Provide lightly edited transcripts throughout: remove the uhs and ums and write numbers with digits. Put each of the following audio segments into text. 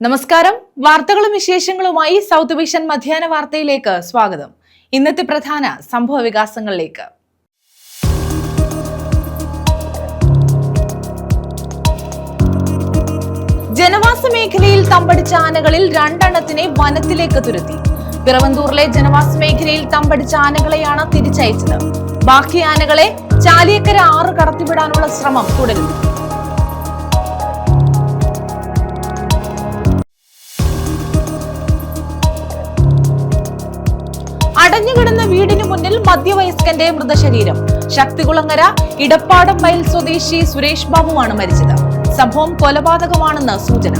നമസ്കാരം. വാർത്തകളും വിശേഷങ്ങളുമായി സൗത്ത് വിഷൻ മധ്യാഹ്ന വാർത്തയിലേക്ക് സ്വാഗതം. ഇന്നത്തെ പ്രധാന സംഭവ വികാസങ്ങളിലേക്ക്. ജനവാസ മേഖലയിൽ തമ്പടിച്ച ആനകളിൽ 2 എണ്ണത്തിനെ വനത്തിലേക്ക് തുരത്തി. പിറവന്തൂരിലെ ജനവാസ മേഖലയിൽ തമ്പടിച്ച ആനകളെയാണ് തിരിച്ചയച്ചത്. ബാക്കി ആനകളെ ചാലിയക്കര 6 കടത്തിവിടാനുള്ള ശ്രമം തുടരുന്നു. അടഞ്ഞുകിടന്ന വീടിന് മുന്നിൽ മധ്യവയസ്കന്റെ മൃതശരീരം. ശക്തികുളങ്ങര ഇടപ്പാടം വയൽ സ്വദേശി സുരേഷ് ബാബുവാണ് മരിച്ചത്. സംഭവം കൊലപാതകമാണെന്ന് സൂചന.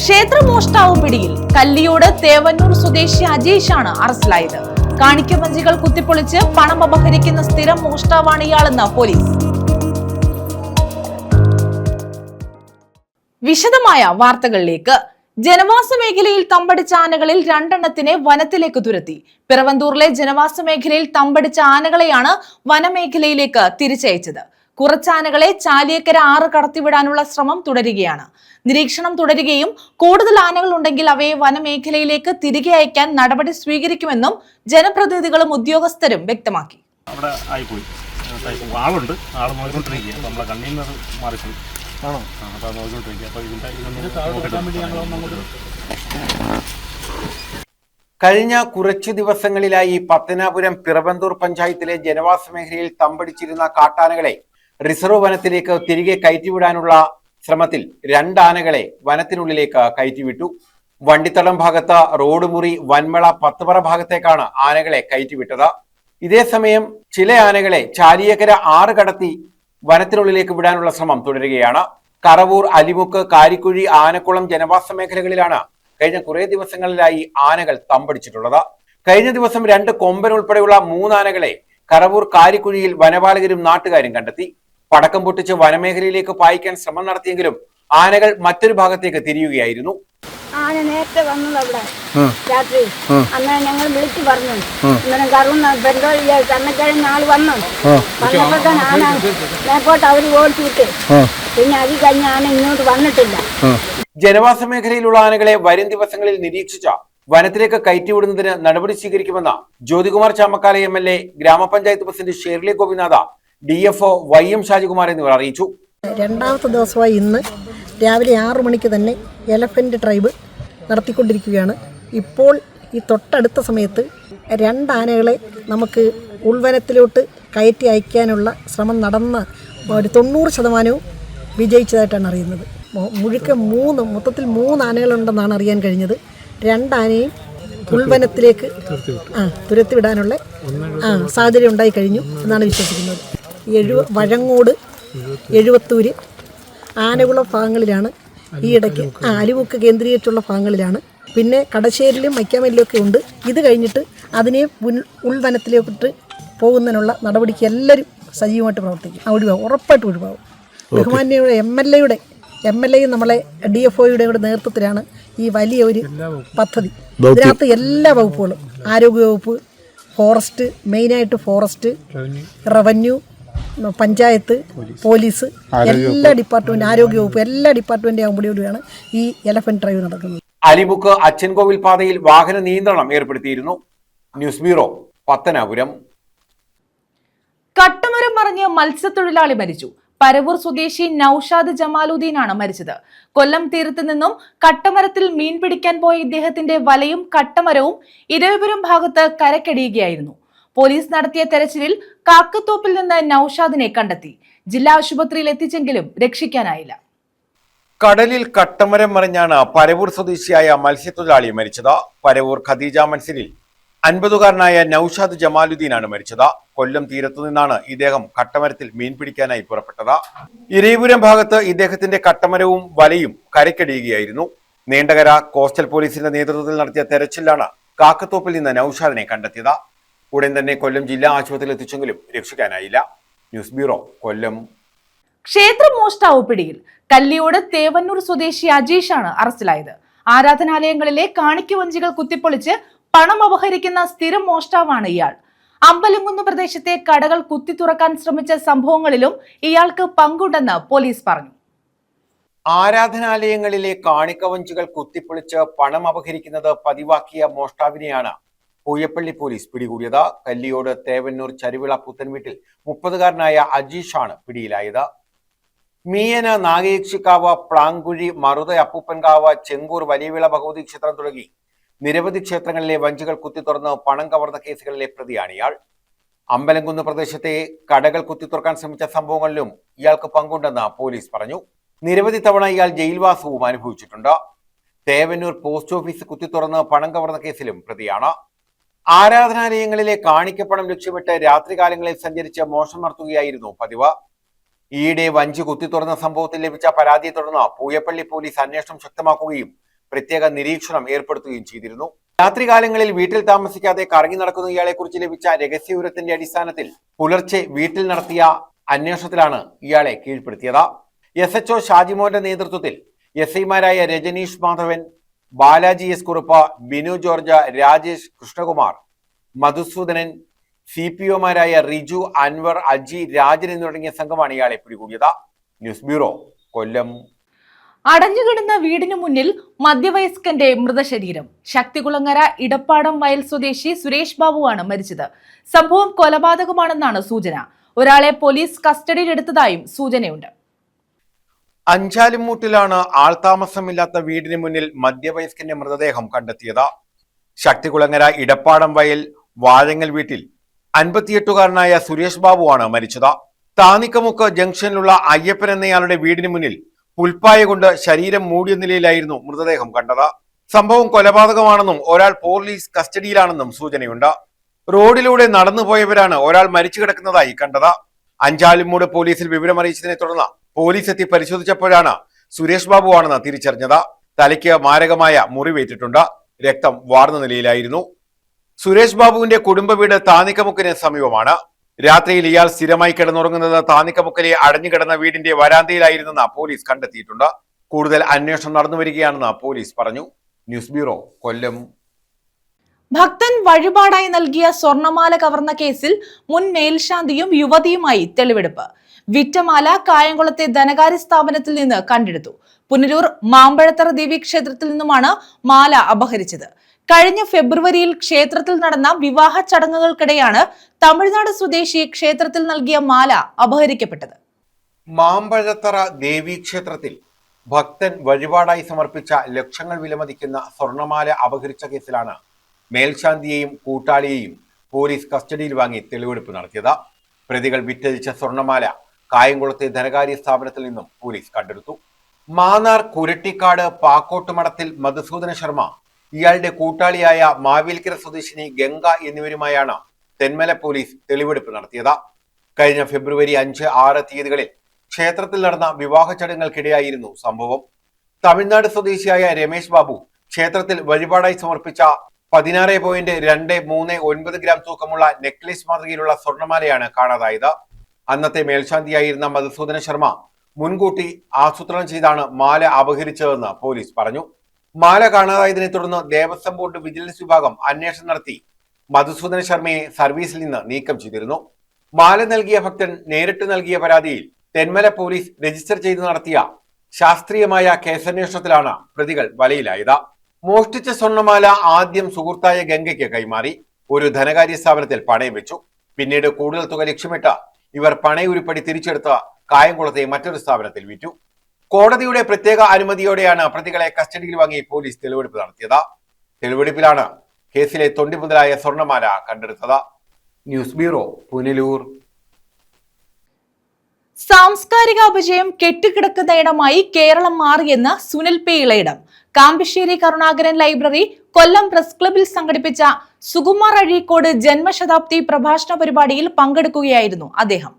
ക്ഷേത്രമോഷ്ടാവ് പിടിയിൽ. കല്ലിയോട് തേവന്നൂർ സ്വദേശി അജീഷാണ് അറസ്റ്റിലായത്. കാണിക്കവഞ്ചികൾ കുത്തിപ്പൊളിച്ച് പണം അപഹരിക്കുന്ന സ്ഥിരം മോഷ്ടാവാണ് ഇയാളെന്ന് പോലീസ്. വിശദമായ വാർത്തകളിലേക്ക്. ജനവാസ മേഖലയിൽ തമ്പടിച്ച ആനകളിൽ 2 എണ്ണത്തിനെ വനത്തിലേക്ക് തുരത്തി. പിറവന്തൂരിലെ ജനവാസ മേഖലയിൽ തമ്പടിച്ച ആനകളെയാണ് വനമേഖലയിലേക്ക് തിരിച്ചയച്ചത്. കുറച്ചാനകളെ ചാലിയക്കര 6 കടത്തിവിടാനുള്ള ശ്രമം തുടരുകയാണ്. നിരീക്ഷണം തുടരുകയും കൂടുതൽ ആനകൾ ഉണ്ടെങ്കിൽ അവയെ വനമേഖലയിലേക്ക് തിരികെ അയക്കാൻ നടപടി സ്വീകരിക്കുമെന്നും ജനപ്രതിനിധികളും ഉദ്യോഗസ്ഥരും വ്യക്തമാക്കി. കഴിഞ്ഞ കുറച്ചു ദിവസങ്ങളിലായി പത്തനാപുരം പിറവന്തൂർ പഞ്ചായത്തിലെ ജനവാസ മേഖലയിൽ തമ്പടിച്ചിരുന്ന കാട്ടാനകളെ റിസർവ് വനത്തിലേക്ക് തിരികെ കയറ്റിവിടാനുള്ള ശ്രമത്തിൽ 2 ആനകളെ വനത്തിനുള്ളിലേക്ക് കയറ്റിവിട്ടു. വണ്ടിത്തടം ഭാഗത്ത് റോഡ് മുറി വൻമള പത്തുപറ ഭാഗത്തേക്കാണ് ആനകളെ കയറ്റിവിട്ടത്. ഇതേസമയം ചില ആനകളെ ചാലിയക്കര 6 കടത്തി വനത്തിനുള്ളിലേക്ക് വിടാനുള്ള ശ്രമം തുടരുകയാണ്. കറവൂർ, അലിമുക്ക്, കാരിക്കുഴി, ആനക്കുളം ജനവാസ മേഖലകളിലാണ് കഴിഞ്ഞ കുറെ ദിവസങ്ങളിലായി ആനകൾ തമ്പടിച്ചിട്ടുള്ളത്. കഴിഞ്ഞ ദിവസം 2 കൊമ്പൻ ഉൾപ്പെടെയുള്ള 3 ആനകളെ കറവൂർ കാരിക്കുഴിയിൽ വനപാലകരും നാട്ടുകാരും കണ്ടെത്തി. പടക്കം പൊട്ടിച്ച് വനമേഖലയിലേക്ക് പായിക്കാൻ ശ്രമം നടത്തിയെങ്കിലും ആനകൾ മറ്റൊരു ഭാഗത്തേക്ക് തിരിയുകയായിരുന്നു. ആന നേരത്തെ വന്നത് അവിടെ രാത്രി. അന്നേരം ഞങ്ങൾ വിളിച്ചു പറഞ്ഞു. അന്നേരം കറുന്ന പെന്തോളിലെ കണ്ണക്കഴിഞ്ഞ ആള് വന്നു. വന്നപ്പോ ആന മേപ്പോട്ട് അവര് ഓടിച്ചു വിട്ട്. പിന്നെ അത് കഴിഞ്ഞ ആന ഇങ്ങോട്ട് വന്നിട്ടില്ല. ജനവാസ മേഖലയിലുള്ള ആനകളെ വരും ദിവസങ്ങളിൽ നിരീക്ഷിച്ച വനത്തിലേക്ക് കയറ്റിവിടുന്നതിന് നടപടി സ്വീകരിക്കുമെന്ന് ജ്യോതികുമാർ ചാമക്കാല MLA, ഗ്രാമപഞ്ചായത്ത് president Shirley Gopinatha, DFO YM Shajikumar എന്നിവർ അറിയിച്ചു. രണ്ടാമത്തെ ദിവസമായി ഇന്ന് രാവിലെ 6 മണിക്ക് തന്നെ എലഫന്റ് ഡ്രൈവ് നടത്തിക്കൊണ്ടിരിക്കുകയാണ്. ഇപ്പോൾ ഈ തൊട്ടടുത്ത സമയത്ത് 2 ആനകളെ നമുക്ക് ഉൾവനത്തിലോട്ട് കയറ്റി അയക്കാനുള്ള ശ്രമം നടന്ന ഒരു 90% വിജയിച്ചതായിട്ടാണ് അറിയുന്നത്. മൊത്തത്തിൽ 3 ആനകളുണ്ടെന്നാണ് അറിയാൻ കഴിഞ്ഞത്. 2 ആനയും ഉൾവനത്തിലേക്ക് തുരത്തിവിടാനുള്ള സാഹചര്യം ഉണ്ടായി കഴിഞ്ഞു എന്നാണ് വിശ്വസിക്കുന്നത്. വഴങ്ങോട്, എഴുവത്തൂര്, ആനകുളം ഭാഗങ്ങളിലാണ് ഈ ഇടയ്ക്ക്, അലിമുക്ക് കേന്ദ്രീകരിച്ചുള്ള ഭാഗങ്ങളിലാണ്. പിന്നെ കടശ്ശേരിലും മയ്ക്കാമലിലും ഒക്കെ ഉണ്ട്. ഇത് കഴിഞ്ഞിട്ട് അതിനെ ഉൾവനത്തിലോട്ട് പോകുന്നതിനുള്ള നടപടിക്ക് എല്ലാവരും സജീവമായിട്ട് പ്രവർത്തിക്കും. ഒഴിവാകും, ഉറപ്പായിട്ട് ഒഴിവാകും. ബഹുമാന്യയുടെ MLA നമ്മളെ DFOയുടെ കൂടെ നേതൃത്വത്തിലാണ് ഈ വലിയ ഒരു പദ്ധതി. ഇതിനകത്ത് എല്ലാ വകുപ്പുകളും, ആരോഗ്യവകുപ്പ്, ഫോറസ്റ്റ്, മെയിനായിട്ട് ഫോറസ്റ്റ്, റവന്യൂ, പഞ്ചായത്ത്, പോലീസ്, എല്ലാ ഡിപ്പാർട്ട്മെന്റ്, ആരോഗ്യവകുപ്പ്, എല്ലാ ഡിപ്പാർട്ട്മെന്റ് ആകുമ്പോഴാണ് ഈ എലഫന്റ് ഡ്രൈവ് നടക്കുന്നത്. അലിമുക്ക് അച്ചൻകോവിൽ പാതയിൽ വാഹന നിയന്ത്രണം ഏർപ്പെടുത്തിയിരുന്നു. News bureau, Pathanapuram. കട്ടമരം മറിഞ്ഞ് മത്സ്യത്തൊഴിലാളി മരിച്ചു. പരവൂർ സ്വദേശി നൌഷാദ് ജമാലുദ്ദീനാണ് മരിച്ചത്. കൊല്ലം തീരത്ത് നിന്നും കട്ടമരത്തിൽ മീൻ പിടിക്കാൻ പോയ ഇദ്ദേഹത്തിന്റെ വലയും കട്ടമരവും ഇരവിപുരം ഭാഗത്ത് കരക്കടിയുകയായിരുന്നു. പോലീസ് നടത്തിയ തെരച്ചിലിൽ കാക്കത്തോപ്പിൽ നിന്ന് നൌഷാദിനെ കണ്ടെത്തി. ജില്ലാ ആശുപത്രിയിൽ എത്തിച്ചെങ്കിലും രക്ഷിക്കാനായില്ല. കടലിൽ കട്ടമരം മറിഞ്ഞാണ് പരവൂർ സ്വദേശിയായ മത്സ്യത്തൊഴിലാളി മരിച്ചത്. പരവൂർ ഖദീജ മൻസിലിൽ 50-കാരനായ നൌഷാദ് ജമാലുദ്ദീനാണ് മരിച്ചത്. കൊല്ലം തീരത്തു നിന്നാണ് ഇദ്ദേഹം കട്ടമരത്തിൽ മീൻ പിടിക്കാനായി പുറപ്പെട്ടത്. ഇരവിപുരം ഭാഗത്ത് ഇദ്ദേഹത്തിന്റെ കട്ടമരവും വലയും കരക്കടിയുകയായിരുന്നു. നീണ്ടകര കോസ്റ്റൽ പോലീസിന്റെ നേതൃത്വത്തിൽ നടത്തിയ തെരച്ചിലാണ് കാക്കത്തോപ്പിൽ നിന്ന് നൌഷാദിനെ കണ്ടെത്തിയത്. ഉടൻ തന്നെ കൊല്ലം ജില്ലാ ആശുപത്രിയിൽ എത്തിച്ചെങ്കിലും രക്ഷിക്കാനായില്ല. ന്യൂസ് ബ്യൂറോ, കൊല്ലം. ക്ഷേത്രമോഷ്ടാവ് പിടിയിൽ. കല്ലിയോട് തേവന്നൂർ സ്വദേശി അജീഷാണ് അറസ്റ്റിലായത്. ആരാധനാലയങ്ങളിലെ കാണിക്കവഞ്ചികൾ കുത്തിപ്പൊളിച്ച് പണം അപഹരിക്കുന്ന സ്ഥിരം മോഷ്ടാവാണ് ഇയാൾ. അമ്പലംകുന്ന് പ്രദേശത്തെ കടകൾ കുത്തി തുറക്കാൻ ശ്രമിച്ച സംഭവങ്ങളിലും ഇയാൾക്ക് പങ്കുണ്ടെന്ന് പോലീസ് പറഞ്ഞു. ആരാധനാലയങ്ങളിലെ കാണിക്കവഞ്ചികൾ കുത്തിപ്പൊളിച്ച് പണം അപഹരിക്കുന്നത് പതിവാക്കിയ മോഷ്ടാവിനെയാണ് പൂയപ്പള്ളി പോലീസ് പിടികൂടിയത്. കല്ലിയോട് തേവന്നൂർ ചരുവിള പുത്തൻവീട്ടിൽ 30-കാരനായ അജീഷാണ് പിടിയിലായത്. മീയന, നാഗേക്ഷിക്കാവ്, പ്ലാങ്കുഴി, മറുത അപ്പൂപ്പൻകാവ്, ചെങ്കൂർ, വലിയവിള ഭഗവതി ക്ഷേത്രം തുടങ്ങി നിരവധി ക്ഷേത്രങ്ങളിലെ വഞ്ചികൾ കുത്തിത്തുറന്ന് പണം കവർന്ന കേസുകളിലെ പ്രതിയാണ് ഇയാൾ. അമ്പലംകുന്ന് പ്രദേശത്തെ കടകൾ കുത്തിത്തുറക്കാൻ ശ്രമിച്ച സംഭവങ്ങളിലും ഇയാൾക്ക് പങ്കുണ്ടെന്ന് പോലീസ് പറഞ്ഞു. നിരവധി തവണ ഇയാൾ ജയിൽവാസവും അനുഭവിച്ചിട്ടുണ്ട്. തേവന്നൂർ പോസ്റ്റ് ഓഫീസ് കുത്തിത്തുറന്ന് പണം കവർന്ന കേസിലും പ്രതിയാണ്. ആരാധനാലയങ്ങളിലെ കാണിക്കപ്പണം ലക്ഷ്യമിട്ട് രാത്രികാലങ്ങളിൽ സഞ്ചരിച്ച് മോഷണം നടത്തുകയായിരുന്നു പതിവ്. ഈയിടെ വഞ്ചി കുത്തിത്തുറന്ന സംഭവത്തിൽ ലഭിച്ച പരാതിയെ തുടർന്ന് പൂയപ്പള്ളി പോലീസ് അന്വേഷണം ശക്തമാക്കുകയും പ്രത്യേക നിരീക്ഷണം ഏർപ്പെടുത്തുകയും ചെയ്തിരുന്നു. രാത്രികാലങ്ങളിൽ വീട്ടിൽ താമസിക്കാതെ കറങ്ങി നടക്കുന്ന ഇയാളെ കുറിച്ച് ലഭിച്ച രഹസ്യവിവരത്തിന്റെ അടിസ്ഥാനത്തിൽ പുലർച്ചെ വീട്ടിൽ നടത്തിയ അന്വേഷണത്തിലാണ് ഇയാളെ കീഴ്പ്പെടുത്തിയത്. SHO ഷാജിമോന്റെ നേതൃത്വത്തിൽ SIമാരായ രജനീഷ് മാധവൻ, ബാലാജി എസ് കുറുപ്പ്, ബിനു ജോർജ്, രാജേഷ്, കൃഷ്ണകുമാർ, മധുസൂദനൻ, CPOമാരായ റിജു, അൻവർ, അജി, രാജൻ തുടങ്ങിയ സംഘമാണ് ഇയാളെ പിടികൂടിയത്. ന്യൂസ് ബ്യൂറോ, കൊല്ലം. അടഞ്ഞുകിടന്ന വീടിനു മുന്നിൽ മധ്യവയസ്കന്റെ മൃതശരീരം. ശക്തികുളങ്ങര ഇടപ്പാടം വയൽ സ്വദേശി സുരേഷ് ബാബുവാണ് മരിച്ചത്. സംഭവം കൊലപാതകമാണെന്നാണ് സൂചന. ഒരാളെ പോലീസ് കസ്റ്റഡിയിലെടുത്തതായും സൂചനയുണ്ട്. അഞ്ചാലുംമൂട്ടിലാണ് ആൾതാമസമില്ലാത്ത വീടിന് മുന്നിൽ മധ്യവയസ്കന്റെ മൃതദേഹം കണ്ടെത്തിയത്. ശക്തികുളങ്ങര ഇടപ്പാടം വയൽ വാഴങ്ങൽ വീട്ടിൽ 58-കാരനായ സുരേഷ് ബാബുവാണ് മരിച്ചത്. താനിക്കമുക്ക് ജംഗ്ഷനിലുള്ള അയ്യപ്പൻ എന്നയാളുടെ വീടിന് മുന്നിൽ പുൽപ്പായ കൊണ്ട് ശരീരം മൂടിയ നിലയിലായിരുന്നു മൃതദേഹം കണ്ടത്. സംഭവം കൊലപാതകമാണെന്നും ഒരാൾ പോലീസ് കസ്റ്റഡിയിലാണെന്നും സൂചനയുണ്ട്. റോഡിലൂടെ നടന്നുപോയവരാണ് ഒരാൾ മരിച്ചു കിടക്കുന്നതായി കണ്ടത്. അഞ്ചാലുംമൂട് പോലീസിൽ വിവരമറിയിച്ചതിനെ തുടർന്ന് പോലീസ് എത്തി പരിശോധിച്ചപ്പോഴാണ് സുരേഷ് ബാബുവാണെന്ന് തിരിച്ചറിഞ്ഞത്. തലയ്ക്ക് മാരകമായ മുറിവേറ്റിട്ടുണ്ട്. രക്തം വാർന്ന നിലയിലായിരുന്നു. സുരേഷ് ബാബുവിന്റെ കുടുംബ വീട് താനിക്കമുക്കിന് സമീപമാണ്. രാത്രിയിൽ ഇയാൾ സ്ഥിരമായി കിടന്നുറങ്ങുന്നത് താനിക്കമുക്കിലെ അടഞ്ഞുകിടന്ന വീടിന്റെ വരാന്തയിലായിരുന്നെന്ന് പോലീസ് കണ്ടെത്തിയിട്ടുണ്ട്. കൂടുതൽ അന്വേഷണം നടന്നുവരികയാണെന്ന് പോലീസ് പറഞ്ഞു. ന്യൂസ് ബ്യൂറോ, കൊല്ലം. ഭക്തൻ വഴിപാടായി നൽകിയ സ്വർണമാല കവർന്ന കേസിൽ മുൻ മേൽശാന്തിയും യുവതിയുമായി തെളിവെടുപ്പ്. വിറ്റമാല കായംകുളത്തെ ധനകാര്യ സ്ഥാപനത്തിൽ നിന്ന് കണ്ടെടുത്തു. പുനലൂർ മാമ്പഴത്തറ ദേവീക്ഷേത്രത്തിൽ നിന്നുമാണ് മാല അപഹരിച്ചത്. കഴിഞ്ഞ ഫെബ്രുവരിയിൽ ക്ഷേത്രത്തിൽ നടന്ന വിവാഹ ചടങ്ങുകൾക്കിടെയാണ് തമിഴ്നാട് സ്വദേശി ക്ഷേത്രത്തിൽ നൽകിയ മാല അപഹരിക്കപ്പെട്ടത്. മാമ്പഴത്തറ ദേവീക്ഷേത്രത്തിൽ ഭക്തൻ വഴിപാടായി സമർപ്പിച്ച ലക്ഷങ്ങൾ വിലമതിക്കുന്ന സ്വർണമാല അപഹരിച്ച കേസിലാണ് മേൽശാന്തിയെയും കൂട്ടാളിയെയും പോലീസ് കസ്റ്റഡിയിൽ വാങ്ങി തെളിവെടുപ്പ് നടത്തിയത്. പ്രതികൾ വിറ്റഴിച്ച സ്വർണമാല കായംകുളത്തെ ധനകാര്യ സ്ഥാപനത്തിൽ നിന്നും പോലീസ് കണ്ടെടുത്തു. മാന്നാർ കുരട്ടിക്കാട് പാക്കോട്ടുമടത്തിൽ മധുസൂദന ശർമ്മ, ഇയാളുടെ കൂട്ടാളിയായ മാവേലിക്കര സ്വദേശിനി ഗംഗ എന്നിവരുമായാണ് തെന്മല പോലീസ് തെളിവെടുപ്പ് നടത്തിയത്. കഴിഞ്ഞ ഫെബ്രുവരി 5, 6 തീയതികളിൽ ക്ഷേത്രത്തിൽ നടന്ന വിവാഹ ചടങ്ങുകൾക്കിടെയായിരുന്നു സംഭവം. തമിഴ്നാട് സ്വദേശിയായ രമേശ് ബാബു ക്ഷേത്രത്തിൽ വഴിപാടായി സമർപ്പിച്ച 16.239 ഗ്രാം തൂക്കമുള്ള നെക്ലേസ് മാതൃകയിലുള്ള സ്വർണമാലയാണ് കാണാതായത്. അന്നത്തെ മേൽശാന്തിയായിരുന്ന മധുസൂദന ശർമ്മ മുൻകൂട്ടി ആസൂത്രണം ചെയ്താണ് മാല അപഹരിച്ചതെന്ന് പോലീസ് പറഞ്ഞു. മാല കാണാതായതിനെ തുടർന്ന് ദേവസ്വം ബോർഡ് വിജിലൻസ് വിഭാഗം അന്വേഷണം നടത്തി മധുസൂദന ശർമ്മയെ സർവീസിൽ നിന്ന് നീക്കം ചെയ്തിരുന്നു. മാല നൽകിയ ഭക്തൻ നേരിട്ട് നൽകിയ പരാതിയിൽ തെന്മല പോലീസ് രജിസ്റ്റർ ചെയ്ത് നടത്തിയ ശാസ്ത്രീയമായ കേസന്വേഷണത്തിലാണ് പ്രതികൾ വലയിലായത്. മോഷ്ടിച്ച സ്വർണ്ണമാല ആദ്യം സുഹൃത്തായ ഗംഗയ്ക്ക് കൈമാറി ഒരു ധനകാര്യ സ്ഥാപനത്തിൽ പണയം വെച്ചു. പിന്നീട് കൂടുതൽ തുക ലക്ഷ്യമിട്ട് ഇവർ പണയുരുപ്പടി തിരിച്ചെടുത്ത് കായംകുളത്തെ മറ്റൊരു സ്ഥാപനത്തിൽ വിറ്റു. കോടതിയുടെ പ്രത്യേക അനുമതിയോടെയാണ് പ്രതികളെ കസ്റ്റഡിയിൽ വാങ്ങി പോലീസ് തെളിവെടുപ്പ് നടത്തിയത്. തെളിവെടുപ്പിലാണ് കേസിലെ തൊണ്ടി മുതലായ സ്വർണ്ണമാല കണ്ടെടുത്തത്. News bureau, Punalur. സാംസ്കാരിക അപജയം കെട്ടിക്കിടക്കുന്ന ഇടമായി കേരളം മാറിയെന്ന് സുനിൽ പി ഇളയിടം. കാമ്പശ്ശേരി കരുണാകരൻ ലൈബ്രറി കൊല്ലം പ്രസ് ക്ലബിൽ സംഘടിപ്പിച്ച സുകുമാർ അഴീക്കോട് ജന്മശതാബ്ദി പ്രഭാഷണ പരിപാടിയിൽ പങ്കെടുക്കുകയായിരുന്നു അദ്ദേഹം.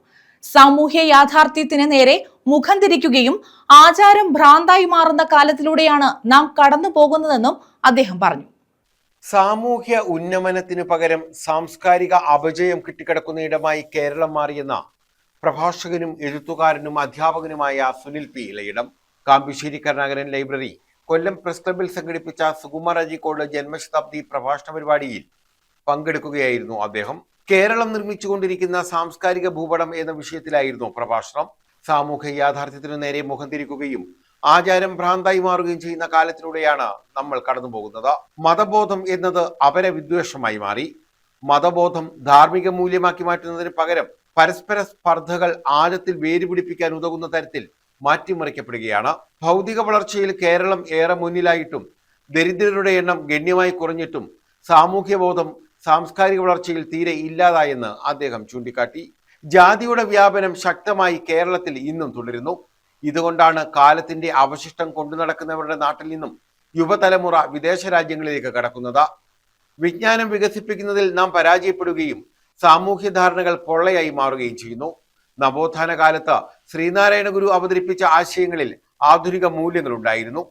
സാമൂഹ്യ യാഥാർത്ഥ്യത്തിന് നേരെ മുഖം തിരിക്കുകയും ആചാരം ഭ്രാന്തായി മാറുന്ന കാലത്തിലൂടെയാണ് നാം കടന്നു പോകുന്നതെന്നും അദ്ദേഹം പറഞ്ഞു. സാമൂഹ്യ ഉന്നമനത്തിനു പകരം സാംസ്കാരിക അപജയം കെട്ടിക്കിടക്കുന്ന ഇടമായി കേരളം മാറിയെന്ന പ്രഭാഷകനും എഴുത്തുകാരനും അധ്യാപകനുമായ സുനിൽ പി ഇളയിടം കാമ്പശ്ശേരി കരുണാകരൻ ലൈബ്രറി കൊല്ലം പ്രസ് ക്ലബിൽ സംഘടിപ്പിച്ച സുകുമാർ അഴീക്കോട് ജന്മശതാബ്ദി പ്രഭാഷണ പരിപാടിയിൽ പങ്കെടുക്കുകയായിരുന്നു അദ്ദേഹം. കേരളം നിർമ്മിച്ചുകൊണ്ടിരിക്കുന്ന സാംസ്കാരിക ഭൂപടം എന്ന വിഷയത്തിലായിരുന്നു പ്രഭാഷണം. സാമൂഹ്യ യാഥാർത്ഥ്യത്തിനു നേരെ മുഖം തിരിക്കുകയും ആചാരം ഭ്രാന്തായി മാറുകയും ചെയ്യുന്ന കാലത്തിലൂടെയാണ് നമ്മൾ കടന്നുപോകുന്നത്. മതബോധം എന്നത് അപരവിദ്വേഷമായി മാറി. മതബോധം ധാർമ്മിക മൂല്യമാക്കി മാറ്റുന്നതിന് പകരം പരസ്പര സ്പർദ്ധകൾ ആഴത്തിൽ വേരുപിടിപ്പിക്കാൻ ഉതകുന്ന തരത്തിൽ മാറ്റിമറിക്കപ്പെടുകയാണ്. ഭൗതിക വളർച്ചയിൽ കേരളം ഏറെ മുന്നിലായിട്ടും ദരിദ്രരുടെ എണ്ണം ഗണ്യമായി കുറഞ്ഞിട്ടും സാമൂഹ്യബോധം സാംസ്കാരിക വളർച്ചയിൽ തീരെ ഇല്ലാതായെന്ന് അദ്ദേഹം ചൂണ്ടിക്കാട്ടി. ജാതിയുടെ വ്യാപനം ശക്തമായി കേരളത്തിൽ ഇന്നും തുടരുന്നു. ഇതുകൊണ്ടാണ് കാലത്തിന്റെ അവശിഷ്ടം കൊണ്ടു നടക്കുന്നവരുടെ നാട്ടിൽ നിന്നും യുവതലമുറ വിദേശ രാജ്യങ്ങളിലേക്ക് കടക്കുന്നത്. വിജ്ഞാനം വികസിപ്പിക്കുന്നതിൽ നാം പരാജയപ്പെടുകയും സാമൂഹ്യ ധാരണകൾ പൊള്ളയായി മാറുകയും ചെയ്യുന്നു. നവോത്ഥാന കാലത്ത് ശ്രീനാരായണ ഗുരു അവതരിപ്പിച്ച ആശയങ്ങളിൽ ആധുനിക മൂല്യങ്ങൾ ഉണ്ടായിരുന്നു.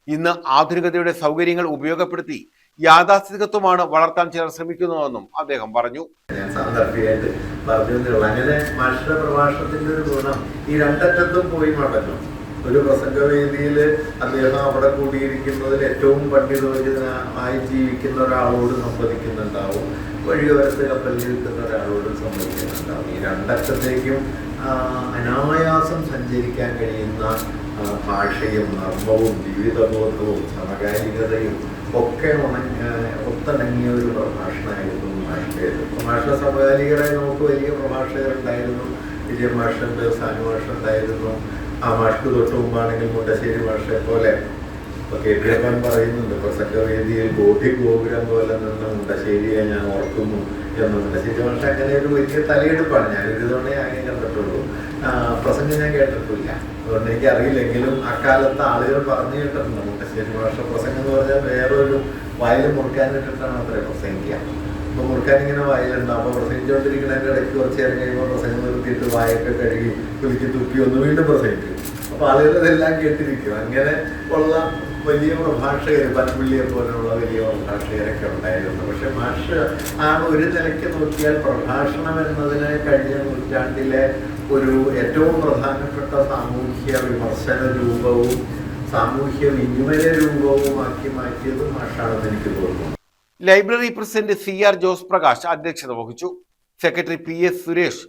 ഇന്ന് ആധുനികതയുടെ സൗകര്യങ്ങൾ ഉപയോഗപ്പെടുത്തി യാഥാസ്ഥിതികത്വമാണ് വളർത്താൻ ചിലർ ശ്രമിക്കുന്നതെന്നും അദ്ദേഹം പറഞ്ഞു. ഞാൻ സാന്ദർഭികമായിട്ട് പറഞ്ഞിട്ടുള്ള അങ്ങനെ മാഷിന്റെ പ്രഭാഷണത്തിന്റെ ഒരു ഗുണം ഈ രണ്ടറ്റത്തും പോയി മടങ്ങും. ഒരു പ്രസംഗവേദിയിൽ അദ്ദേഹം അവിടെ കൂടിയിരിക്കുന്നതിൽ ഏറ്റവും പണ്ഡിതോചിതനായി ജീവിക്കുന്ന ഒരാളോട് സംവദിക്കുന്നുണ്ടാവും, വഴിയോരത്ത് കപ്പലിൽ നിൽക്കുന്ന ഒരാളോട് സംവദിക്കുന്നുണ്ടാവും. ഈ രണ്ടറ്റത്തേക്കും അനായാസം സഞ്ചരിക്കാൻ കഴിയുന്ന ഭാഷയും നർമ്മവും ജീവിതബോധവും സമകാലികതയും ഒക്കെ ഒത്തിണങ്ങിയ ഒരു പ്രഭാഷണമായിരുന്നു മാഷിൻ്റേത്. മാഷിന്റെ സമകാലികരായി നമുക്ക് വലിയ പ്രഭാഷകരുണ്ടായിരുന്നു. വിജയ മാഷുണ്ട്, സാനു മാഷുണ്ടായിരുന്നു. ആ മാഷിക്ക് തൊട്ട് മുമ്പാണെങ്കിൽ മുണ്ടശ്ശേരി മാഷെ പോലെ ഇപ്പൊ KP പറയുന്നുണ്ട്, പ്രസംഗവേദിയിൽ ഗോപുരം പോലെ നിന്ന് മുണ്ടശ്ശേരിയെ ഞാൻ ഓർക്കുന്നു എന്ന്. മുണ്ടശ്ശേരി മാഷ അങ്ങനെ ഒരു വലിയ തലയെടുപ്പാണ്. ഞാനൊരു തവണ അങ്ങനെ കണ്ടിട്ടുള്ളൂ, പ്രസംഗം ഞാൻ കേട്ടിട്ടില്ല. അതുകൊണ്ട് എനിക്ക് അറിയില്ലെങ്കിലും അക്കാലത്ത് ആളുകൾ പറഞ്ഞു കേട്ടിട്ടുണ്ട് മുണ്ടശ്ശേരി മാഷ പ്രസംഗം എന്ന് പറഞ്ഞാൽ വേറൊരു വയൽ മുറുക്കാനിട്ടിട്ടാണ് അത്രേ പ്രസംഗിക്കുക. അപ്പൊ മുറുക്കാൻ ഇങ്ങനെ വയലുണ്ട്. അപ്പൊ പ്രസംഗിച്ചുകൊണ്ടിരിക്കുന്നതിന്റെ ഇടയ്ക്ക് കുറച്ച് നേരം കഴിയുമ്പോൾ പ്രസംഗം നിർത്തിയിട്ട് വായൊക്കെ കഴുകി കുലുക്കി തുപ്പി ഒന്ന് വീണ്ടും പ്രസംഗിക്കും. അപ്പൊ ആളുകൾ ഇതെല്ലാം കേട്ടിരിക്കും. അങ്ങനെ ഉള്ള വലിയ പ്രഭാഷകർ, പനമ്പള്ളിയെ പോലുള്ള വലിയ പ്രഭാഷകരൊക്കെ ഉണ്ടായിരുന്നു. പക്ഷെ മാഷ് ആണ് ഒരു നിലയ്ക്ക് നോക്കിയാൽ പ്രഭാഷണം എന്നതിന് കഴിഞ്ഞ നൂറ്റാണ്ടിലെ ഒരു ഏറ്റവും പ്രധാനപ്പെട്ട സാമൂഹ്യ വിമർശന രൂപവും സാമൂഹ്യ വിനിമയ രൂപവുമാക്കി മാറ്റിയത് മാഷാണെന്ന് എനിക്ക് തോന്നുന്നു. Library president CR Jose Prakash അധ്യക്ഷത വഹിച്ചു. Secretary PS Suresh,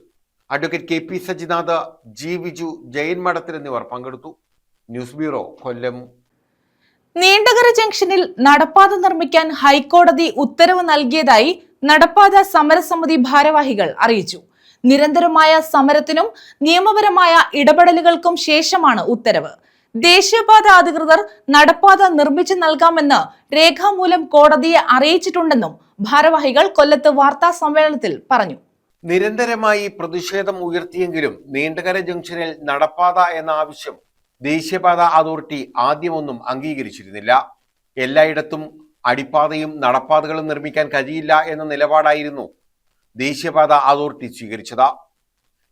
advocate KP Sajinath, G Viju, Jayan മഠത്തിൽ എന്നിവർ പങ്കെടുത്തു. ന്യൂസ് ബ്യൂറോ, കൊല്ലം. നീണ്ടകര ജംഗ്ഷനിൽ നടപ്പാത നിർമ്മിക്കാൻ ഹൈക്കോടതി ഉത്തരവ് നൽകിയതായി നടപ്പാത സമരസമിതി ഭാരവാഹികൾ അറിയിച്ചു. നിരന്തരമായ സമരത്തിനും നിയമപരമായ ഇടപെടലുകൾക്കും ശേഷമാണ് ഉത്തരവ്. ദേശീയപാത അധികൃതർ നടപ്പാത നിർമ്മിച്ചു നൽകാമെന്ന് രേഖാമൂലം കോടതിയെ അറിയിച്ചിട്ടുണ്ടെന്നും ഭാരവാഹികൾ കൊല്ലത്ത് വാർത്താ സമ്മേളനത്തിൽ പറഞ്ഞു. നിരന്തരമായി പ്രതിഷേധം ഉയർത്തിയെങ്കിലും നീണ്ടകര ജംഗ്ഷനിൽ നടപ്പാത എന്ന ആവശ്യം ദേശീയപാത അതോറിറ്റി ആദ്യമൊന്നും അംഗീകരിച്ചിരുന്നില്ല. എല്ലായിടത്തും അടിപ്പാതയും നടപ്പാതകളും നിർമ്മിക്കാൻ കഴിയില്ല എന്ന നിലപാടായിരുന്നു ദേശീയപാത അതോറിറ്റി സ്വീകരിച്ചത്.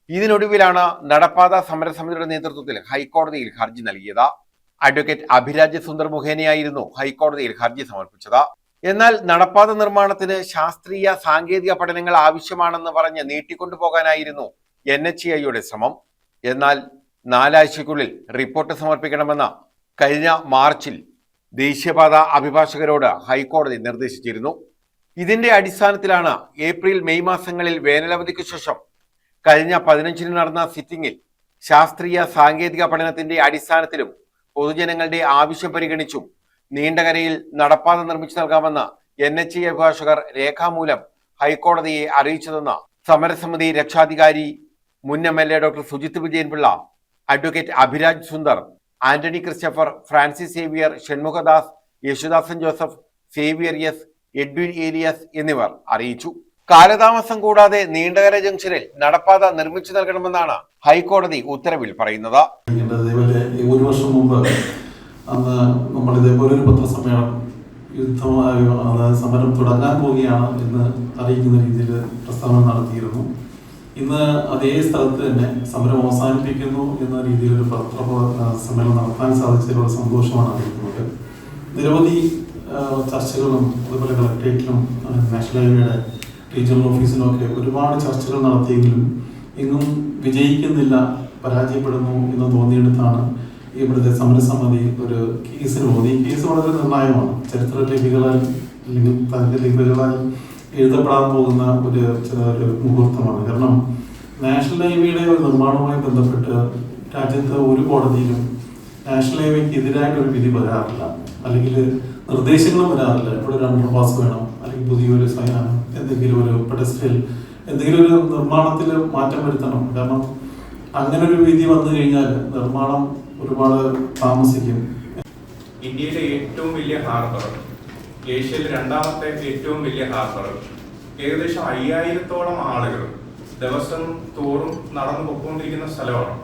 ഇതിനൊടുവിലാണ് നടപ്പാത സമരസമിതിയുടെ നേതൃത്വത്തിൽ ഹൈക്കോടതിയിൽ ഹർജി നൽകിയത്. അഡ്വക്കേറ്റ് അഭിരാജ് സുന്ദർ മുഖേനയായിരുന്നു ഹൈക്കോടതിയിൽ ഹർജി സമർപ്പിച്ചത്. എന്നാൽ നടപ്പാത നിർമ്മാണത്തിന് ശാസ്ത്രീയ സാങ്കേതിക പഠനങ്ങൾ ആവശ്യമാണെന്ന് പറഞ്ഞ് നീട്ടിക്കൊണ്ടുപോകാനായിരുന്നു NHAIയുടെ ശ്രമം. എന്നാൽ 4 ആഴ്ചയ്ക്കുള്ളിൽ റിപ്പോർട്ട് സമർപ്പിക്കണമെന്ന് കഴിഞ്ഞ മാർച്ചിൽ ദേശീയപാത അഭിഭാഷകരോട് ഹൈക്കോടതി നിർദ്ദേശിച്ചിരുന്നു. ഇതിന്റെ അടിസ്ഥാനത്തിലാണ് ഏപ്രിൽ മെയ് മാസങ്ങളിൽ വേനലവധിക്ക് ശേഷം കഴിഞ്ഞ 15-ന് നടന്ന സിറ്റിംഗിൽ ശാസ്ത്രീയ സാങ്കേതിക പഠനത്തിന്റെ അടിസ്ഥാനത്തിലും പൊതുജനങ്ങളുടെ ആവശ്യം പരിഗണിച്ചും നീണ്ടകരയിൽ നടപ്പാത നിർമ്മിച്ചു നൽകാമെന്ന് NHAI അഭിഭാഷകർ രേഖാമൂലം ഹൈക്കോടതിയെ അറിയിച്ചതെന്ന് സമരസമിതി രക്ഷാധികാരി മുൻ MLA doctor Sujith Vijayanpillai, advocate Abhiraj Sundar, Antony Christopher, Francis Xavier, Shanmughadas, Yesudasan Joseph, Xavier S, Edwin Elias എന്നിവർ അറിയിച്ചു. കാലതാമസം കൂടാതെ നീണ്ടകര ജംഗ്ഷനിൽ നടപ്പാത നിർമ്മിച്ചു നൽകണമെന്നാണ് ഹൈക്കോടതി ഉത്തരവിൽ പറയുന്നത്. ഒരു വർഷം മുമ്പ് അന്ന് നമ്മൾ ഇതേപോലെ ഒരു പത്രസമ്മേളനം അതായത് സമരം തുടങ്ങാൻ പോവുകയാണ് എന്ന് അറിയിക്കുന്ന രീതിയിൽ പ്രസ്താവന നടത്തിയിരുന്നു. ഇന്ന് അതേ സ്ഥലത്ത് തന്നെ സമരം അവസാനിപ്പിക്കുന്നു എന്ന രീതിയിൽ ഒരു പത്ര സമ്മേളനം നടത്താൻ സാധിച്ചതിലുള്ള സന്തോഷമാണ് അറിയിക്കുന്നത്. നിരവധി ചർച്ചകളും അതുപോലെ കളക്ടറേറ്റിലും നാഷണൽ ഹൈവേയുടെ റീജിയണൽ ഓഫീസിലും ഒക്കെ ഒരുപാട് ചർച്ചകൾ നടത്തിയെങ്കിലും എങ്ങും വിജയിക്കുന്നില്ല, പരാജയപ്പെടുന്നു എന്ന് തോന്നിയെടുത്താണ് ഇവിടുത്തെ സമരസമിതി ഒരു കേസിന് പോകുന്നത്. ഈ കേസ് വളരെ നിർണായകമാണ്. ചരിത്ര ലിപികളാൽ അല്ലെങ്കിൽ ലിപികളാൽ എഴുതപ്പെടാൻ പോകുന്ന ഒരു മുഹൂർത്തമാണ്. കാരണം നാഷണൽ ഹൈവേയുടെ നിർമ്മാണവുമായി ബന്ധപ്പെട്ട് രാജ്യത്ത് ഒരു കോടതിയിലും നാഷണൽ ഹൈവേക്ക് എതിരായിട്ട് ഒരു വിധി വരാറില്ല, അല്ലെങ്കിൽ നിർദ്ദേശങ്ങളും വരാറില്ല. ഇവിടെ ഒരു അണ്ടർപാസ് വേണം, അല്ലെങ്കിൽ പുതിയൊരു എന്തെങ്കിലും ഒരു പെഡസ്ട്രിയൽ എന്തെങ്കിലും ഒരു നിർമ്മാണത്തിൽ മാറ്റം വരുത്തണം. കാരണം അങ്ങനെ ഒരു വിധി വന്നു കഴിഞ്ഞാൽ നിർമ്മാണം ഒരുപാട് താമസിക്കും. ഇന്ത്യയിലെ ഏറ്റവും വലിയ ഹാർബർ, ഏഷ്യയിലെ രണ്ടാമത്തെ ഏറ്റവും വലിയ ഹാർബർ, ഏകദേശം 5000-ഓളം ആളുകൾ ദിവസം തോറും നടന്നു പൊയ്ക്കൊണ്ടിരിക്കുന്ന സ്ഥലമാണ്.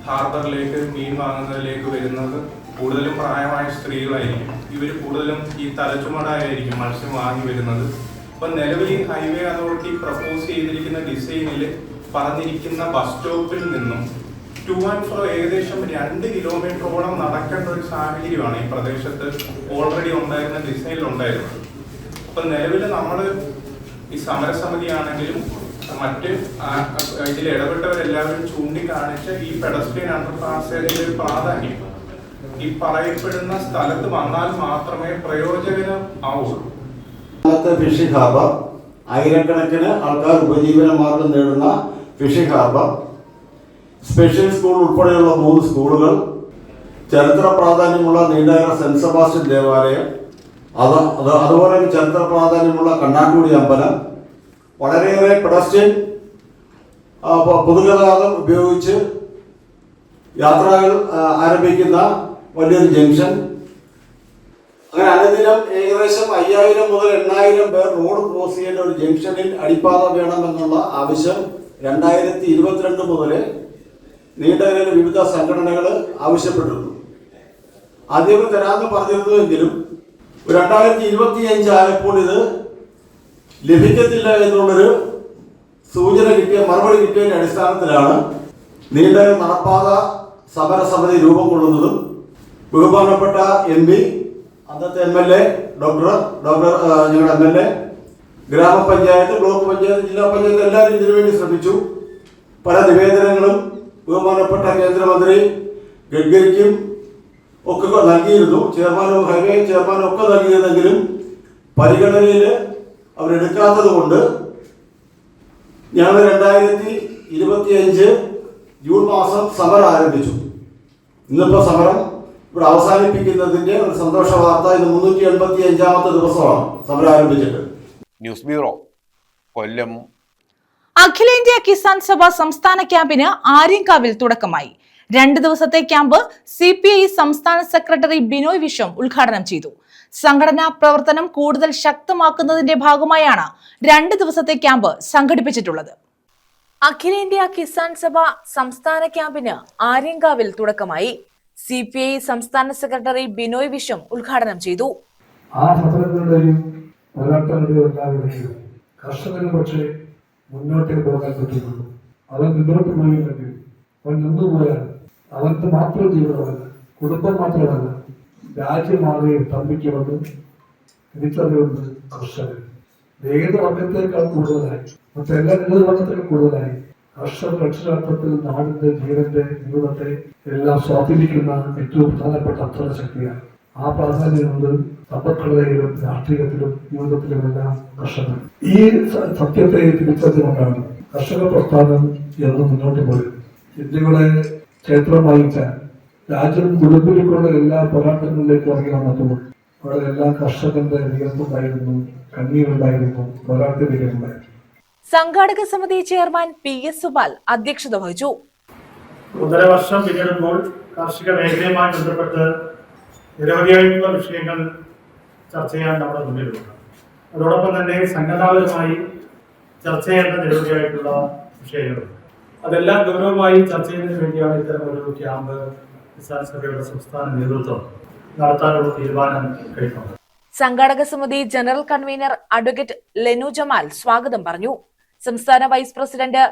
ഹാർബറിലേക്ക് മീൻ വാങ്ങുന്നതിലേക്ക് വരുന്നത് കൂടുതലും പ്രായമായ സ്ത്രീകളായിരിക്കും. ഇവർ കൂടുതലും ഈ തലച്ചുമടായിരിക്കും മത്സ്യം വാങ്ങി വരുന്നത്. അപ്പം നിലവിൽ ഹൈവേ അതോറിറ്റി പ്രപ്പോസ് ചെയ്തിരിക്കുന്ന ഡിസൈനിൽ പറഞ്ഞിരിക്കുന്ന ബസ് സ്റ്റോപ്പിൽ നിന്നും ടു ആൻഡ് ഫ്രോ ഏകദേശം 2 കിലോമീറ്ററോളം നടക്കേണ്ട ഒരു സാഹചര്യമാണ് ഈ പ്രദേശത്ത് ഓൾറെഡി ഉണ്ടായിരുന്ന ഡിസൈനിൽ ഉണ്ടായിരുന്നത്. അപ്പം നിലവിൽ നമ്മൾ ഈ സമരസമിതി ആണെങ്കിലും മറ്റ് ഇതിൽ ഇടപെട്ടവരെല്ലാവരും ചൂണ്ടിക്കാണിച്ച് ഈ പെഡസ്ട്രിയൻ അണ്ടർപാസിന്റെ ഒരു പ്രാധാന്യം ഈ പറയപ്പെടുന്ന സ്ഥലത്ത് വന്നാൽ മാത്രമേ പ്രയോജനം ആവുള്ളൂ. ഫിഷിംഗ് ഹാർബർ, ആയിരക്കണക്കിന് ആൾക്കാർ ഉപജീവന മാർഗം നേടുന്ന ഫിഷിംഗ് ഹാർബർ, സ്പെഷ്യൽ സ്കൂൾ ഉൾപ്പെടെയുള്ള 3 സ്കൂളുകൾ, ചരിത്ര പ്രാധാന്യമുള്ള നീണ്ടകര സെന്റ് സെബാസ്റ്റ്യൻ ദേവാലയം, അതുപോലെ ചരിത്ര പ്രാധാന്യമുള്ള കണ്ണാട്ടുകുടി അമ്പലം, വളരെയേറെ പെഡസ്ട്രിയൻ പൊതുഗതാഗതം ഉപയോഗിച്ച് യാത്രകൾ ആരംഭിക്കുന്ന വലിയൊരു ജംഗ്ഷൻ. അങ്ങനെ അനുദിനം ഏകദേശം 5000 മുതൽ 8000 പേർ റോഡ് ക്രോസ് ചെയ്യേണ്ട ഒരു ജംഗ്ഷനിൽ അടിപ്പാത വേണമെന്നുള്ള ആവശ്യം 2022 മുതൽ നീണ്ടകരയിലെ വിവിധ സംഘടനകൾ ആവശ്യപ്പെട്ടിരുന്നു. ആദ്യം തരാമെന്ന് പറഞ്ഞിരുന്നുവെങ്കിലും 2025 ആയപ്പോൾ ഇത് ലഭിക്കത്തില്ല എന്നുള്ളൊരു മറുപടി കിട്ടിയതിന്റെ അടിസ്ഥാനത്തിലാണ് നീണ്ടകര നടപ്പാത സമരസമിതി രൂപം കൊള്ളുന്നതും ബഹുമാനപ്പെട്ട MP, അന്നത്തെ MLA ഞങ്ങളുടെ MLA, ഗ്രാമപഞ്ചായത്ത്, ബ്ലോക്ക് പഞ്ചായത്ത്, ജില്ലാ പഞ്ചായത്ത് എല്ലാവരും ഇതിനു വേണ്ടി ശ്രമിച്ചു. പല നിവേദനങ്ങളും ബഹുമാനപ്പെട്ട കേന്ദ്രമന്ത്രി ഗഡ്കരിക്കും ഒക്കെ നൽകിയിരുന്നു. ചെയർമാനും ഹൈവേ ചെയർമാനും ഒക്കെ നൽകിയിരുന്നെങ്കിലും പരിഗണനയിൽ അവരെടുക്കാത്തത് കൊണ്ട് ഞങ്ങൾ 2025 ജൂൺ മാസം സമരം ആരംഭിച്ചു. ഇന്നിപ്പോൾ സമരം ഇവിടെ അവസാനിപ്പിക്കുന്നതിന്റെ ഒരു സന്തോഷ വാർത്ത. ഇത് 385ാമത്തെ ദിവസമാണ് സമരം ആരംഭിച്ചിട്ട്. ന്യൂസ് ബ്യൂറോ, കൊല്ലം. അഖിലേന്ത്യാ കിസാൻ സഭ സംസ്ഥാന ക്യാമ്പിന് ആര്യങ്കാവിൽ തുടക്കമായി. 2 ദിവസത്തെ ക്യാമ്പ് CPI സംസ്ഥാന സെക്രട്ടറി ബിനോയ് വിശ്വം ഉദ്ഘാടനം ചെയ്തു. സംഘടനാ പ്രവർത്തനം കൂടുതൽ ശക്തമാക്കുന്നതിന്റെ ഭാഗമായാണ് 2 ദിവസത്തെ ക്യാമ്പ് സംഘടിപ്പിച്ചിട്ടുള്ളത്. അഖിലേന്ത്യാ കിസാൻ സഭ സംസ്ഥാന ക്യാമ്പിന് ആര്യങ്കാവിൽ തുടക്കമായി. CPI സംസ്ഥാന സെക്രട്ടറി ബിനോയ് വിശ്വം ഉദ്ഘാടനം ചെയ്തു. ആ സമരങ്ങളുടെയും പോരാട്ടങ്ങളുടെയും എല്ലാവരുടെയും കർഷകന് പക്ഷേ മുന്നോട്ടേ പോകാൻ പറ്റുള്ളൂ. അവൻ മുന്നോട്ട് പോയില്ലെങ്കിൽ, അവൻ നിന്നുപോയാൽ അവർക്ക് മാത്രം ജീവിതമല്ല, കുടുംബം മാത്രമല്ല, രാജ്യമാകെ സ്തംഭിക്കുമെന്ന് തിരിച്ചറിവുണ്ട് കർഷകർ. ഏത് വർഗത്തേക്കാൾ കൂടുതലായി, മറ്റെല്ലാ ഏത് വർഗത്തേക്കാൾ കൂടുതലായി കർഷക രക്ഷാർത്ഥത്തിൽ നാടിന്റെ ജീവന്റെ ജീവിതത്തെ എല്ലാം സ്വാധീനിക്കുന്ന ഏറ്റവും പ്രധാനപ്പെട്ട അക്ഷര ശക്തിയാണ്. ആ പ്രാധാന്യമുണ്ട് സമ്പദ്ഘടനയിലും രാഷ്ട്രീയത്തിലും ജീവിതത്തിലുമെല്ലാം കർഷകർ. ഈ സത്യത്തെ തിരിച്ചറിഞ്ഞുകൊണ്ടാണ് കർഷക പ്രസ്ഥാനം എന്ന് മുന്നോട്ട് പോയത്. ഇന്ത്യയുടെ ക്ഷേത്രം വഹിച്ച രാജ്യം മുഴുവനിക്കൊണ്ട് എല്ലാ പോരാട്ടങ്ങളിലേക്കും ഇറങ്ങി വന്നപ്പോൾ അവിടെ എല്ലാ കർഷകന്റെ വിയർപ്പുണ്ടായിരുന്നു, കണ്ണീരുണ്ടായിരുന്നു, പോരാട്ടവിജയമുണ്ടായിരുന്നു. സംഘാടക സമിതി ചെയർമാൻ PS സുബാൽ അധ്യക്ഷത വഹിച്ചു. 1.5 വർഷം പിന്നിടുമ്പോൾ കാർഷിക മേഖലയുമായി ബന്ധപ്പെട്ട് നിരവധിയായിട്ടുള്ള വിഷയങ്ങൾ ചർച്ച ചെയ്യാൻ നമ്മുടെ മുന്നിലുണ്ട്. അതോടൊപ്പം തന്നെ സംഘടനാപരമായി ചർച്ച ചെയ്യേണ്ട നിരവധിയായിട്ടുള്ള വിഷയങ്ങളുണ്ട്. അതെല്ലാം ഗൗരവമായി ചർച്ച ചെയ്യുന്നതിന് വേണ്ടിയാണ് ഇത്തരം ഒരു ക്യാമ്പ് കിസാൻ സഭയുടെ സംസ്ഥാന നേതൃത്വം നടത്താനുള്ള തീരുമാനം കഴിക്കുന്നത്. സംഘാടക സമിതി general convener advocate Lenu Jamal സ്വാഗതം പറഞ്ഞു. സംസ്ഥാന വൈസ് പ്രസിഡന്റ്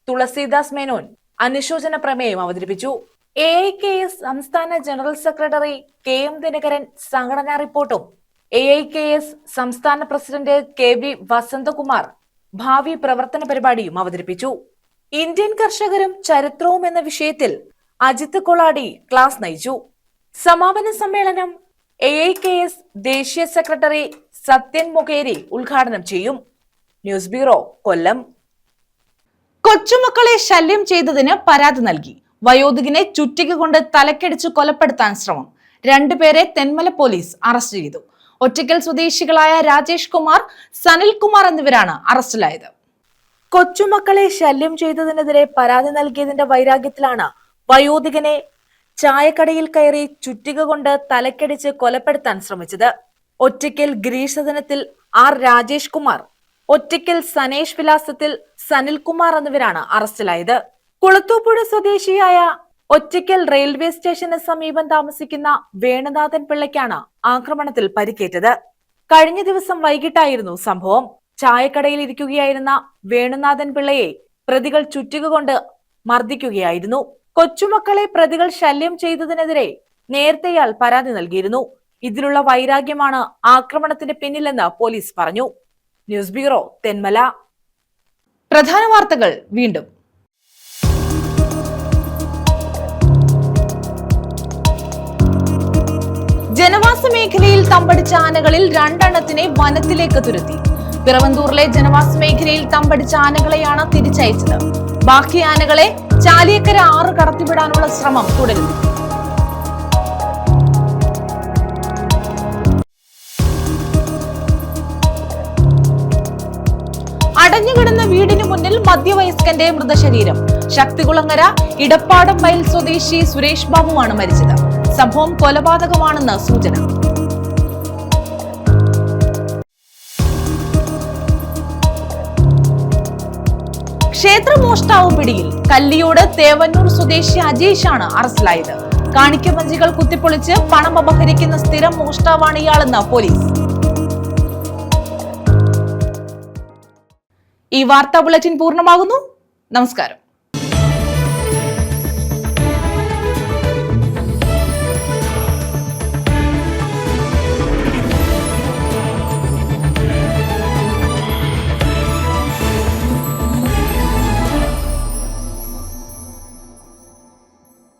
തുളസീദാസ് മേനോൻ അനുശോചന പ്രമേയം അവതരിപ്പിച്ചു. AIKS സംസ്ഥാന ജനറൽ സെക്രട്ടറി KM ദിനകരൻ സംഘടനാ റിപ്പോർട്ടും AIKS സംസ്ഥാന പ്രസിഡന്റ് KV വസന്തകുമാർ ഭാവി പ്രവർത്തന പരിപാടിയും അവതരിപ്പിച്ചു. ഇന്ത്യൻ കർഷകരും ചരിത്രവും എന്ന വിഷയത്തിൽ അജിത് കൊളാടി ക്ലാസ് നയിച്ചു. സമാപന സമ്മേളനം AIKS ദേശീയ സെക്രട്ടറി സത്യൻ മൊകേരി ഉദ്ഘാടനം ചെയ്യും. ന്യൂസ് ബ്യൂറോ, കൊല്ലം. കൊച്ചുമക്കളെ ശല്യം ചെയ്തതിന് പരാതി നൽകി. വയോധികനെ ചുറ്റിക കൊണ്ട് തലക്കടിച്ച് കൊലപ്പെടുത്താൻ ശ്രമം. 2 പേരെ തെന്മല പോലീസ് അറസ്റ്റ് ചെയ്തു. ഒറ്റയ്ക്കൽ സ്വദേശികളായ രാജേഷ് കുമാർ, സനിൽ കുമാർ എന്നിവരാണ് അറസ്റ്റിലായത്. കൊച്ചുമക്കളെ ശല്യം ചെയ്തതിനെതിരെ പരാതി നൽകിയതിന്റെ വൈരാഗ്യത്തിലാണ് വയോധികനെ ചായക്കടയിൽ കയറി ചുറ്റിക കൊണ്ട് തലക്കടിച്ച് കൊലപ്പെടുത്താൻ ശ്രമിച്ചത്. ഒറ്റയ്ക്കൽ ഗിരീഷസദനത്തിൽ ആർ രാജേഷ് കുമാർ, ഒറ്റയ്ക്കൽ സനേഷ് വിലാസത്തിൽ സനിൽ കുമാർ എന്നിവരാണ് അറസ്റ്റിലായത്. കുളത്തൂപ്പുഴ സ്വദേശിയായ ഒറ്റയ്ക്കൽ റെയിൽവേ സ്റ്റേഷന് സമീപം താമസിക്കുന്ന വേണുനാഥൻ പിള്ളയ്ക്കാണ് ആക്രമണത്തിൽ പരിക്കേറ്റത്. കഴിഞ്ഞ ദിവസം വൈകിട്ടായിരുന്നു സംഭവം. ചായക്കടയിൽ ഇരിക്കുകയായിരുന്ന വേണുനാഥൻ പിള്ളയെ പ്രതികൾ ചുറ്റിക കൊണ്ട് മർദ്ദിക്കുകയായിരുന്നു. കൊച്ചുമക്കളെ പ്രതികൾ ശല്യം ചെയ്തതിനെതിരെ നേരത്തെ ഇയാൾ പരാതി നൽകിയിരുന്നു. ഇതിലുള്ള വൈരാഗ്യമാണ് ആക്രമണത്തിന് പിന്നിലെന്ന് പോലീസ് പറഞ്ഞു. News bureau, Thenmala. പ്രധാന വാർത്തകൾ വീണ്ടും. ജനവാസ മേഖലയിൽ തമ്പടിച്ച ആനകളിൽ 2 എണ്ണത്തിനെ വനത്തിലേക്ക് തുരത്തി. പിറവന്തൂരിലെ ജനവാസ മേഖലയിൽ തമ്പടിച്ച ആനകളെയാണ് തിരിച്ചയച്ചത്. ബാക്കി ആനകളെ ചാലിയക്കര 6 കടത്തിവിടാനുള്ള ശ്രമം തുടരുന്നു. അടഞ്ഞുകിടന്ന വീടിനു മുന്നിൽ മധ്യവയസ്കന്റെ മൃതശരീരം. ശക്തികുളങ്ങര ഇടപ്പാടം വയൽ സ്വദേശി സുരേഷ് ബാബുവാണ് മരിച്ചത്. സംഭവം കൊലപാതകമാണെന്ന് സൂചന. ക്ഷേത്രമോഷ്ടാവ് പിടിയിൽ. കല്ലിയോട് തേവന്നൂർ സ്വദേശി അജീഷാണ് അറസ്റ്റിലായത്. കാണിക്കവഞ്ചികൾ കുത്തിപ്പൊളിച്ച് പണം അപഹരിക്കുന്ന സ്ഥിരം മോഷ്ടാവാണ് ഇയാളെന്ന് പോലീസ്. ഈ വാർത്താ ബുള്ളറ്റിൻ പൂർണ്ണമാകുന്നു. നമസ്കാരം.